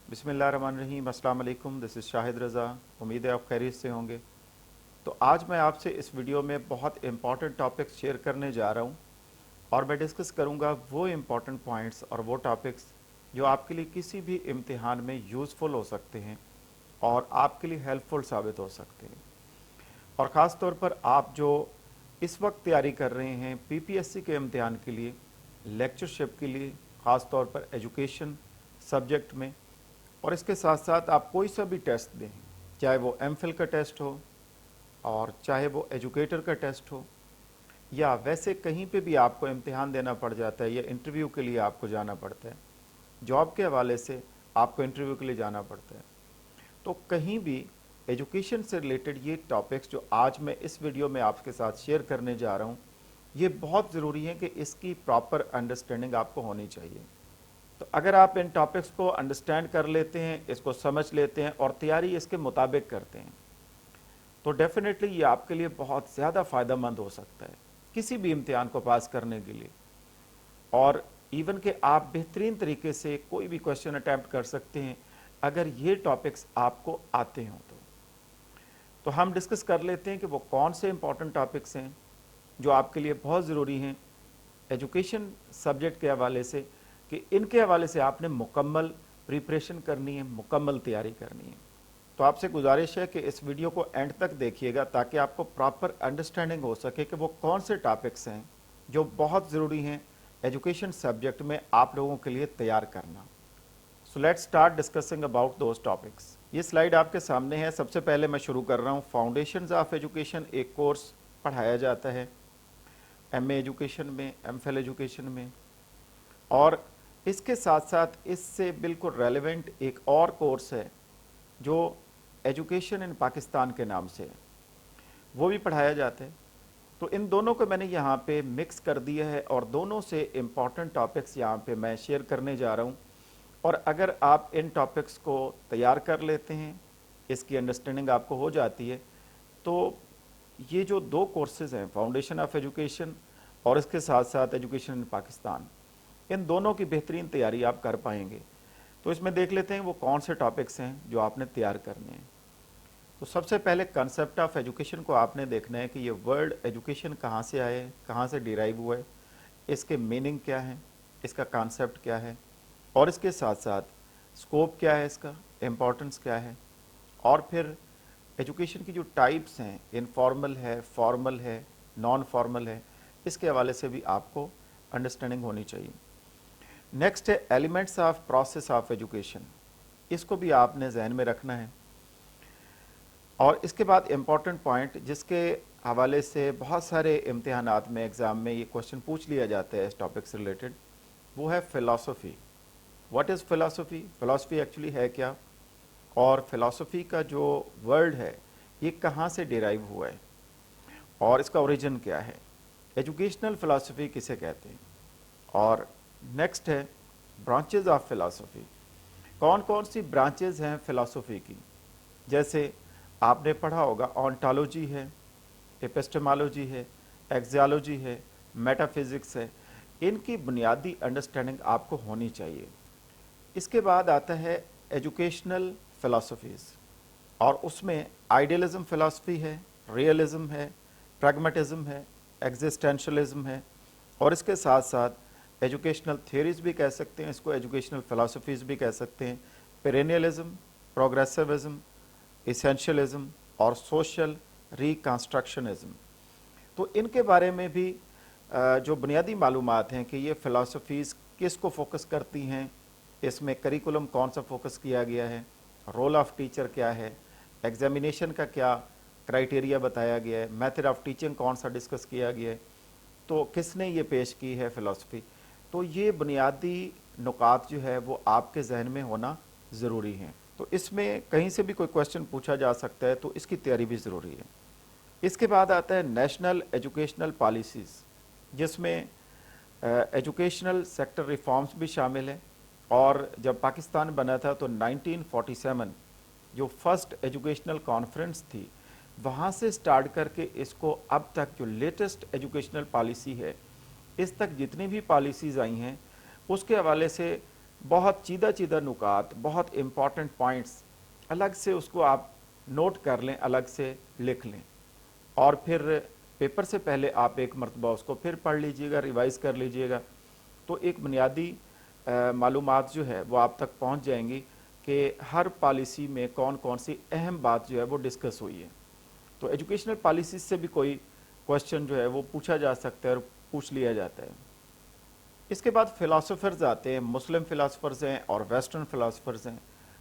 बिस्मिल्लाहिर्रहमानिर्रहीम। अस्सलाम वालेकुम। दिस इज़ शाहिद रज़ा। उम्मीद है आप खैरियत से होंगे। तो आज मैं आपसे इस वीडियो में बहुत इम्पॉर्टेंट टॉपिक्स शेयर करने जा रहा हूँ और मैं डिस्कस करूँगा वो इम्पॉर्टेंट पॉइंट्स और वो टॉपिक्स जो आपके लिए किसी भी इम्तिहान में यूज़फुल हो सकते हैं और आपके लिए हेल्पफुल साबित हो सकते हैं। और ख़ास तौर पर आप जो इस वक्त तैयारी कर रहे हैं पीपीएससी के इम्तिहान के लिए, लेक्चरशिप के लिए, ख़ास तौर पर एजुकेशन सब्जेक्ट में, और इसके साथ साथ आप कोई सा भी टेस्ट दें, चाहे वो एमफिल का टेस्ट हो और चाहे वो एजुकेटर का टेस्ट हो, या वैसे कहीं पे भी आपको इम्तिहान देना पड़ जाता है या इंटरव्यू के लिए आपको जाना पड़ता है, जॉब के हवाले से आपको इंटरव्यू के लिए जाना पड़ता है, तो कहीं भी एजुकेशन से रिलेटेड ये टॉपिक्स जो आज मैं इस वीडियो में आपके साथ शेयर करने जा रहा हूँ, ये बहुत ज़रूरी है कि इसकी प्रॉपर अंडरस्टैंडिंग आपको होनी चाहिए। तो अगर आप इन टॉपिक्स को अंडरस्टैंड कर लेते हैं, इसको समझ लेते हैं और तैयारी इसके मुताबिक करते हैं, तो डेफिनेटली ये आपके लिए बहुत ज़्यादा फ़ायदेमंद हो सकता है किसी भी इम्तिहान को पास करने के लिए। और इवन कि आप बेहतरीन तरीके से कोई भी क्वेश्चन अटैम्प्ट कर सकते हैं अगर ये टॉपिक्स आपको आते हों। तो हम डिस्कस कर लेते हैं कि वो कौन से इंपॉर्टेंट टॉपिक्स हैं जो आपके लिए बहुत ज़रूरी हैं एजुकेशन सब्जेक्ट के हवाले से, कि इनके हवाले से आपने मुकम्मल प्रिपरेशन करनी है, मुकम्मल तैयारी करनी है। तो आपसे गुजारिश है कि इस वीडियो को एंड तक देखिएगा ताकि आपको प्रॉपर अंडरस्टैंडिंग हो सके कि वो कौन से टॉपिक्स हैं जो बहुत ज़रूरी हैं एजुकेशन सब्जेक्ट में आप लोगों के लिए तैयार करना। So let's start discussing about those topics. ये स्लाइड आपके सामने है। सबसे पहले मैं शुरू कर रहा हूँ। फाउंडेशंस ऑफ एजुकेशन एक कोर्स पढ़ाया जाता है एमए एजुकेशन में, एमफिल एजुकेशन में, और इसके साथ साथ इससे बिल्कुल रेलेवेंट एक और कोर्स है जो एजुकेशन इन पाकिस्तान के नाम से है, वो भी पढ़ाया जाता है। तो इन दोनों को मैंने यहाँ पे मिक्स कर दिया है और दोनों से इम्पॉर्टेंट टॉपिक्स यहाँ पे मैं शेयर करने जा रहा हूँ। और अगर आप इन टॉपिक्स को तैयार कर लेते हैं, इसकी अंडरस्टैंडिंग आपको हो जाती है, तो ये जो दो कोर्सेज हैं, फाउंडेशन ऑफ एजुकेशन और इसके साथ साथ एजुकेशन इन पाकिस्तान, इन दोनों की बेहतरीन तैयारी आप कर पाएंगे। तो इसमें देख लेते हैं वो कौन से टॉपिक्स हैं जो आपने तैयार करने हैं। तो सबसे पहले कंसेप्ट ऑफ एजुकेशन को आपने देखना है कि ये वर्ड एजुकेशन कहाँ से आए हैं, कहाँ से डिराइव हुआ है, इसके मीनिंग क्या है, इसका कॉन्सेप्ट क्या है, और इसके साथ साथ स्कोप क्या है, इसका इम्पोर्टेंस क्या है, और फिर एजुकेशन की जो टाइप्स हैं, इनफॉर्मल है, फॉर्मल है, नॉन फॉर्मल है, इसके हवाले से भी आपको अंडरस्टैंडिंग होनी चाहिए। नेक्स्ट है elements of process of education, इसको भी आपने जहन में रखना है। और इसके बाद इम्पॉर्टेंट पॉइंट जिसके हवाले से बहुत सारे इम्तिहानात में, एग्ज़ाम में ये क्वेश्चन पूछ लिया जाता है इस टॉपिक से रिलेटेड, वो है philosophy. What is philosophy? Philosophy actually है क्या, और फ़िलासफ़ी का जो वर्ड है ये कहाँ से डिराइव हुआ है और इसका ओरिजिन क्या है, एजुकेशनल फ़िलासफ़ी किसे कहते हैं। और नेक्स्ट है ब्रांचेज ऑफ फ़िलासफ़ी, कौन कौन सी ब्रांचेज हैं फ़िलासफ़ी की। जैसे आपने पढ़ा होगा ऑन्टोलॉजी है, एपिस्टेमोलॉजी है, एक्सियोलॉजी है, मेटाफिज़िक्स है, इनकी बुनियादी अंडरस्टैंडिंग आपको होनी चाहिए। इसके बाद आता है एजुकेशनल फ़िलासफ़ीज़, और उसमें आइडियलिज़म फ़िलासफ़ी है, रियलिज़म है, प्रैग्मेटिज़म है, एग्जिस्टेंशलिज़म है, और इसके साथ साथ एजुकेशनल थियरीज़ भी कह सकते हैं इसको, एजुकेशनल फ़िलासफ़ीज़ भी कह सकते हैं, पेरेनियलिज़म, प्रोग्रेसिविज़म, इसेंशियलिज़म और सोशल रिकन्स्ट्रक्शनिज़म। तो इनके बारे में भी जो बुनियादी मालूमात हैं कि ये फ़िलासफ़ीज़ किस को फोकस करती हैं, इसमें करिकुलम कौन सा फोकस किया गया है, रोल ऑफ टीचर क्या है, एग्जामिनेशन का क्या क्राइटेरिया बताया गया है, मेथड ऑफ टीचिंग कौन सा डिस्कस किया गया है, तो किसने ये पेश की है फ़िलासफ़ी। तो ये बुनियादी नुकात जो है वो आपके जहन में होना ज़रूरी हैं। तो इसमें कहीं से भी कोई क्वेश्चन पूछा जा सकता है, तो इसकी तैयारी भी ज़रूरी है। इसके बाद आता है नेशनल एजुकेशनल पॉलिसीज़, जिसमें एजुकेशनल सेक्टर रिफॉर्म्स भी शामिल हैं। और जब पाकिस्तान बना था तो 1947 जो फर्स्ट एजुकेशनल कॉन्फ्रेंस थी, वहाँ से स्टार्ट करके इसको अब तक जो लेटेस्ट एजुकेशनल पॉलिसी है, इस तक जितनी भी पॉलिसीज़ आई हैं उसके हवाले से बहुत चीदा चीदा नुकात, बहुत इम्पॉर्टेंट पॉइंट्स अलग से उसको आप नोट कर लें, अलग से लिख लें, और फिर पेपर से पहले आप एक मरतबा उसको फिर पढ़ लीजिएगा, रिवाइज़ कर लीजिएगा। तो एक बुनियादी मालूमात जो है वो आप तक पहुंच जाएंगी कि हर पॉलिसी में कौन कौन सी अहम बात जो है वो डिस्कस हुई है। तो एजुकेशनल पॉलिसी से भी कोई क्वेश्चन जो है वो पूछा जा सकता है और पूछ लिया जाता है। इसके बाद फ़िलासफ़र्स आते हैं, मुस्लिम फ़िलासफ़र्स हैं और वेस्टर्न फ़िलासफ़र्स हैं।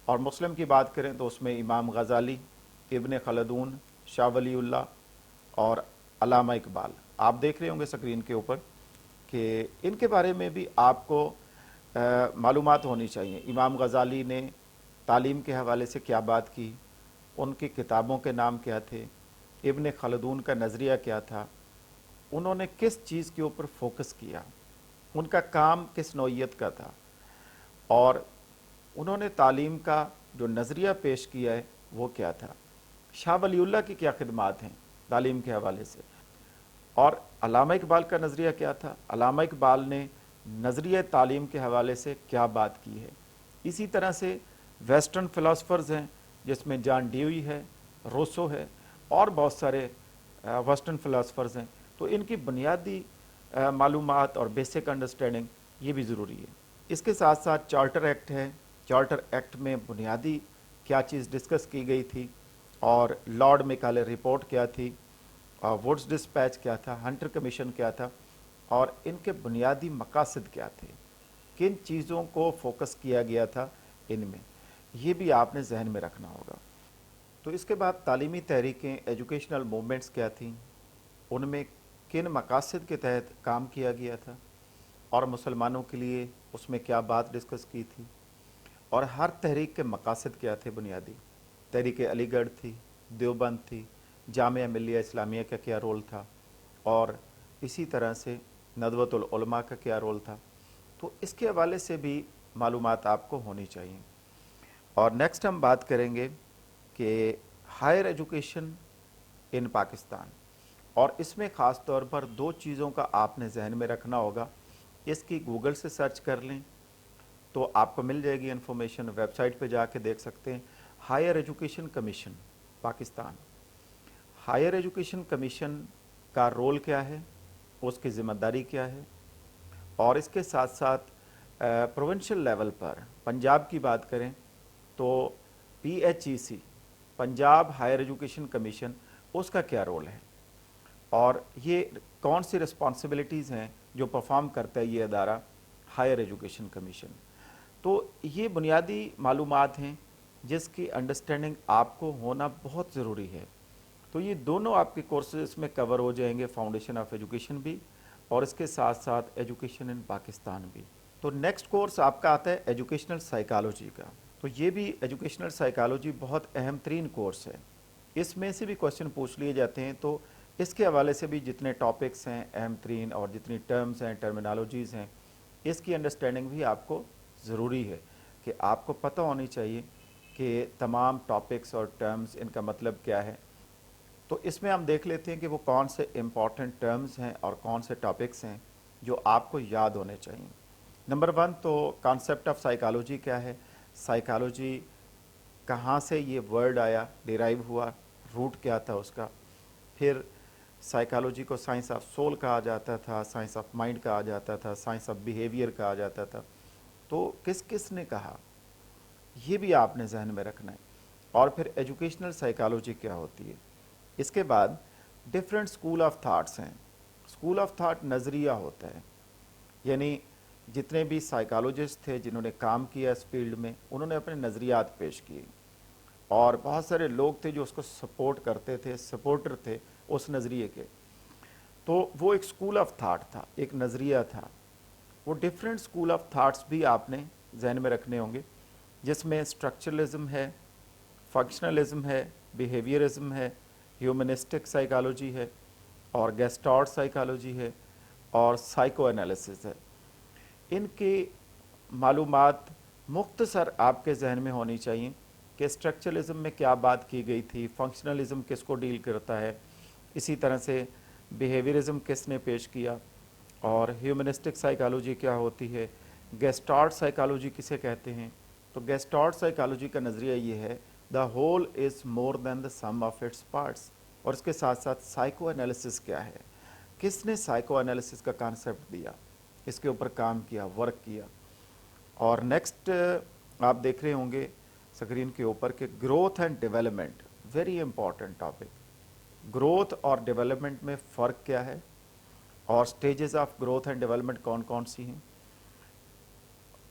और मुस्लिम की बात करें तो उसमें इमाम गज़ाली, इब्न खलदून, शाह वलीउल्लाह और अल्लामा इकबाल आप देख रहे होंगे स्क्रीन के ऊपर कि इनके बारे में भी आपको मालूमात होनी चाहिए। इमाम गज़ाली ने तालीम के हवाले से क्या बात की, उनकी किताबों के नाम क्या थे, इब्न खलदून का नज़रिया क्या था, उन्होंने किस चीज़ के ऊपर फोकस किया, उनका काम किस नौइयत का था, और उन्होंने तालीम का जो नज़रिया पेश किया है वो क्या था। शाह वलीउल्लाह की क्या खिदमात हैं तालीम के हवाले से, और अल्लामा इकबाल का नज़रिया क्या था, अल्लामा इकबाल ने नज़रिया तालीम के हवाले से क्या बात की है। इसी तरह से वेस्टर्न फ़िलासफ़र्स हैं जिसमें जॉन ड्यूई है, रूसो है और बहुत सारे वेस्टर्न फ़िलासफ़र्स हैं। तो इनकी बुनियादी मालूमात और बेसिक अंडरस्टैंडिंग ये भी ज़रूरी है। इसके साथ साथ चार्टर एक्ट है, चार्टर एक्ट में बुनियादी क्या चीज़ डिस्कस की गई थी, और लॉर्ड मेकाले रिपोर्ट क्या थी, वुड्स डिस्पैच क्या था, हंटर कमीशन क्या था, और इनके बुनियादी मकासद क्या थे, किन चीज़ों को फोकस किया गया था इनमें, ये भी आपने जहन में रखना होगा। तो इसके बाद तालीमी तहरीकें, एजुकेशनल मूवमेंट्स क्या थीं, उनमें किन मकासद के तहत काम किया गया था, और मुसलमानों के लिए उसमें क्या बात डिस्कस की थी, और हर तहरीक के मकासद क्या थे बुनियादी। तहरीक अलीगढ़ थी, देवबंद थी, जामिया मिलिया इस्लामिया का क्या रोल था, और इसी तरह से नदवतुल उलमा का क्या रोल था। तो इसके हवाले से भी मालूमात आपको होनी चाहिए। और नेक्स्ट हम बात करेंगे कि हायर एजुकेशन इन पाकिस्तान, और इसमें ख़ास तौर पर दो चीज़ों का आपने जहन में रखना होगा। इसकी गूगल से सर्च कर लें तो आपको मिल जाएगी इन्फॉर्मेशन, वेबसाइट पे जाके देख सकते हैं। Higher education commission Pakistan, higher education commission का रोल क्या है, उसकी ज़िम्मेदारी क्या है, और इसके साथ साथ प्रोविंशियल लेवल पर पंजाब की बात करें तो PHEC, Punjab higher education commission, उसका क्या रोल है, और ये कौन सी रिस्पॉन्सिबिलिटीज़ हैं जो परफॉर्म करता है ये अदारा हायर एजुकेशन कमीशन। तो ये बुनियादी मालूमात हैं जिसकी अंडरस्टैंडिंग आपको होना बहुत ज़रूरी है। तो ये दोनों आपके कोर्सेज में कवर हो जाएंगे, फाउंडेशन ऑफ एजुकेशन भी और इसके साथ साथ एजुकेशन इन पाकिस्तान भी। तो नेक्स्ट कोर्स आपका आता है एजुकेशनल साइकोलॉजी का। तो ये भी एजुकेशनल साइकोलॉजी बहुत अहम तरीन कोर्स है, इसमें से भी क्वेश्चन पूछ लिए जाते हैं। तो इसके हवाले से भी जितने टॉपिक्स हैं अहम तरीन और जितनी टर्म्स हैं, टर्मिनोलॉजीज़ हैं, इसकी अंडरस्टैंडिंग भी आपको ज़रूरी है कि आपको पता होनी चाहिए कि तमाम टॉपिक्स और टर्म्स इनका मतलब क्या है। तो इसमें हम देख लेते हैं कि वो कौन से इम्पॉर्टेंट टर्म्स हैं और कौन से टॉपिक्स हैं जो आपको याद होने चाहिए। नंबर 1 तो कॉन्सेप्ट ऑफ साइकोलॉजी क्या है, साइकोलॉजी कहाँ से ये वर्ड आया, डिराइव हुआ, रूट क्या था उसका। फिर साइकोलॉजी को साइंस ऑफ सोल कहा जाता था, साइंस ऑफ माइंड कहा जाता था, साइंस ऑफ बिहेवियर कहा जाता था। तो किस किस ने कहा, ये भी आपने जहन में रखना है। और फिर एजुकेशनल साइकोलॉजी क्या होती है। इसके बाद डिफरेंट स्कूल ऑफ थाट्स हैं। स्कूल ऑफ थाट नज़रिया होता है, यानी जितने भी साइकोलॉजिस्ट थे जिन्होंने काम किया इस फील्ड में, उन्होंने अपने नज़रियात पेश किए, और बहुत सारे लोग थे जो उसको सपोर्ट करते थे, सपोर्टर थे उस नज़रिए के। तो वो एक स्कूल ऑफ थाट था, एक नज़रिया था। वो डिफरेंट स्कूल ऑफ थाट्स भी आपने जहन में रखने होंगे, जिसमें स्ट्रक्चरलिज्म है, फंक्शनलिज्म है, बिहेवियरिज्म है, ह्यूमनिस्टिक साइकोलॉजी है, और गेस्टार्ट साइकोलॉजी है, और साइको एनालिसिस है। इनकी मालूमात मुख्तसर आपके जहन में होनी चाहिए कि स्ट्रक्चरलिज्म में क्या बात की गई थी, फंक्शनलिज्म किसको डील करता है, इसी तरह से बिहेवियरिज्म किसने पेश किया, और ह्यूमनिस्टिक साइकोलॉजी क्या होती है, गेस्टार्ट साइकोलॉजी किसे कहते हैं? तो गेस्टार्ट साइकोलॉजी का नज़रिया ये है, the whole is more than the sum of its parts. और इसके साथ साथ साइको एनालिसिस क्या है, किसने साइको एनालिसिस का कॉन्सेप्ट दिया, इसके ऊपर काम किया, वर्क किया। और नेक्स्ट आप देख रहे होंगे स्क्रीन के ऊपर कि growth and development, very important topic. Growth और डेवलपमेंट में फ़र्क क्या है, और stages of growth and development कौन कौन सी हैं।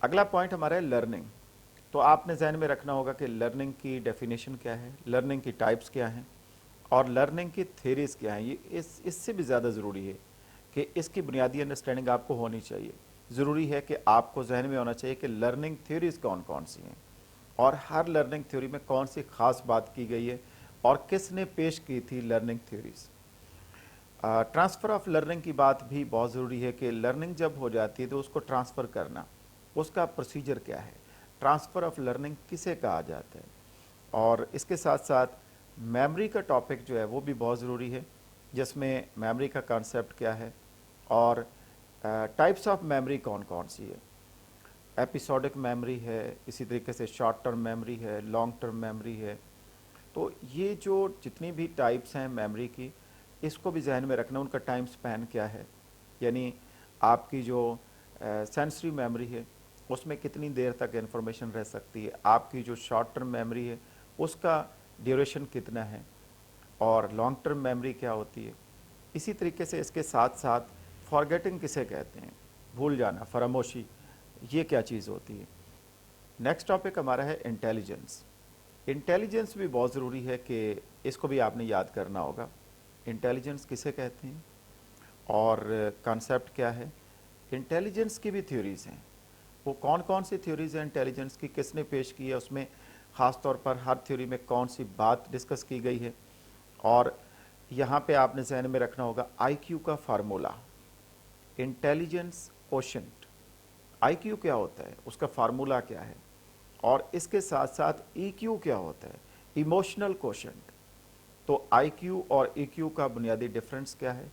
अगला पॉइंट हमारा है लर्निंग। तो आपने जहन में रखना होगा कि लर्निंग की डेफिनेशन क्या है, लर्निंग की टाइप्स क्या हैं, और लर्निंग की थेरीज़ क्या हैं। ये इससे भी ज़्यादा ज़रूरी है कि इसकी बुनियादी अंडरस्टैंडिंग आपको होनी चाहिए। ज़रूरी है कि आपको जहन में होना चाहिए कि लर्निंग थ्योरीज़ कौन कौन सी हैं, और हर लर्निंग थ्योरी में कौन सी ख़ास बात की गई है, और किसने पेश की थी learning theories. Transfer of learning की बात भी बहुत ज़रूरी है कि लर्निंग जब हो जाती है तो उसको ट्रांसफ़र करना, उसका प्रोसीजर क्या है, ट्रांसफ़र ऑफ लर्निंग किसे कहा जाता है। और इसके साथ साथ मेमोरी का टॉपिक जो है वो भी बहुत ज़रूरी है, जिसमें मेमोरी का कॉन्सेप्ट क्या है, और टाइप्स ऑफ मेमोरी कौन कौन सी है। एपिसोडिक मेमोरी है, इसी तरीके से शॉर्ट टर्म मेमोरी है, लॉन्ग टर्म मेमोरी है। तो ये जो जितनी भी टाइप्स हैं मेमोरी की, इसको भी जहन में रखना, उनका टाइम स्पैन क्या है। यानी आपकी जो सेंसरी मेमोरी है उसमें कितनी देर तक इन्फॉर्मेशन रह सकती है, आपकी जो शॉर्ट टर्म मेमोरी है उसका ड्यूरेशन कितना है, और लॉन्ग टर्म मेमोरी क्या होती है। इसी तरीके से इसके साथ साथ फॉरगेटिंग किसे कहते हैं, भूल जाना, फरामोशी, ये क्या चीज़ होती है। नेक्स्ट टॉपिक हमारा है इंटेलिजेंस। इंटेलिजेंस भी बहुत ज़रूरी है कि इसको भी आपने याद करना होगा। इंटेलिजेंस किसे कहते हैं और कॉन्सेप्ट क्या है। इंटेलिजेंस की भी थ्योरीज़ हैं, वो कौन कौन सी थ्योरीज़ हैं इंटेलिजेंस की, किसने पेश की है, उसमें ख़ास तौर पर हर थ्योरी में कौन सी बात डिस्कस की गई है। और यहाँ पे आपने जहन में रखना होगा आईक्यू का फार्मूला, इंटेलिजेंस कोशेंट, आईक्यू क्या होता है, उसका फार्मूला क्या है, और इसके साथ साथ ईक्यू क्या होता है, इमोशनल कोशेंट। तो आईक्यू और ईक्यू का बुनियादी डिफरेंस क्या है।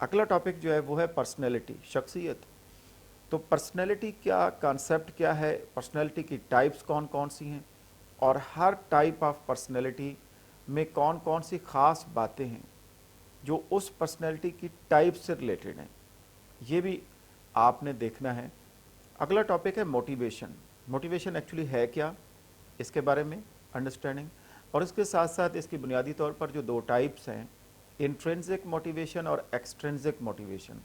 अगला टॉपिक जो है वो है पर्सनैलिटी, शख्सियत। तो पर्सनैलिटी क्या कॉन्सेप्ट क्या है, पर्सनैलिटी की टाइप्स कौन कौन सी हैं, और हर टाइप ऑफ पर्सनैलिटी में कौन कौन सी ख़ास बातें हैं जो उस पर्सनैलिटी की टाइप से रिलेटेड हैं, ये भी आपने देखना है। अगला टॉपिक है मोटिवेशन। मोटिवेशन एक्चुअली है क्या, इसके बारे में अंडरस्टैंडिंग, और इसके साथ साथ इसकी बुनियादी तौर पर जो दो टाइप्स हैं, इंट्रिंसिक मोटिवेशन और एक्सट्रिंसिक मोटिवेशन।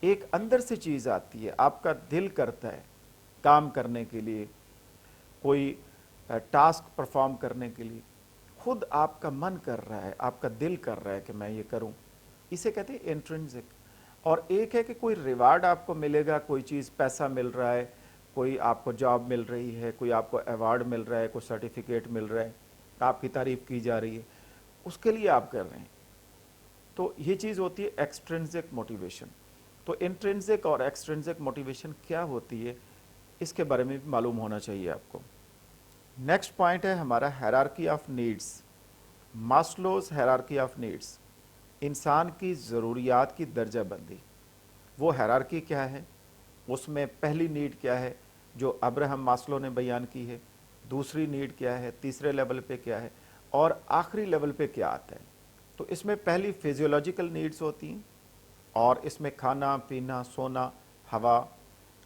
एक अंदर से चीज़ आती है, आपका दिल करता है काम करने के लिए, कोई टास्क परफॉर्म करने के लिए, खुद आपका मन कर रहा है, आपका दिल कर रहा है कि मैं ये करूं, इसे कहते हैं इंट्रिंसिक। और एक है कि कोई रिवार्ड आपको मिलेगा, कोई चीज़, पैसा मिल रहा है, कोई आपको जॉब मिल रही है, कोई आपको अवार्ड मिल रहा है, कोई सर्टिफिकेट मिल रहा है, आपकी तारीफ़ की जा रही है, उसके लिए आप कर रहे हैं। तो ये चीज़ होती है एक्सट्रिंसिक मोटिवेशन। तो इंट्रिंसिक और एक्सट्रिंसिक मोटिवेशन क्या होती है, इसके बारे में भी मालूम होना चाहिए आपको। नेक्स्ट पॉइंट है हमारा hierarchy of needs, Maslow's hierarchy of needs, इंसान की ज़रूरियात की दर्जा बंदी। वो हायरार्की क्या है, उसमें पहली नीड क्या है जो अब्राहम मास्लो ने बयान की है, दूसरी नीड क्या है, तीसरे लेवल पे क्या है, और आखिरी लेवल पे क्या आता है। तो इसमें पहली फिजियोलॉजिकल नीड्स होती हैं, और इसमें खाना पीना सोना हवा,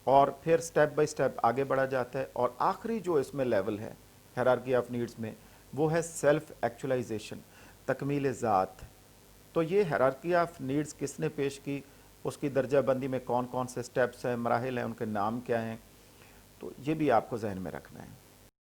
और फिर स्टेप बाय स्टेप आगे बढ़ा जाता है। और आखिरी जो इसमें लेवल है हायरार्की ऑफ नीड्स में, वो है सेल्फ एक्चुअलाइजेशन, तकमील ज़ात। तो ये हायरार्की ऑफ नीड्स किसने पेश की, उसकी दर्जा बंदी में कौन कौन से स्टेप्स हैं, मराहिल हैं, उनके नाम क्या हैं, तो ये भी आपको जहन में रखना है।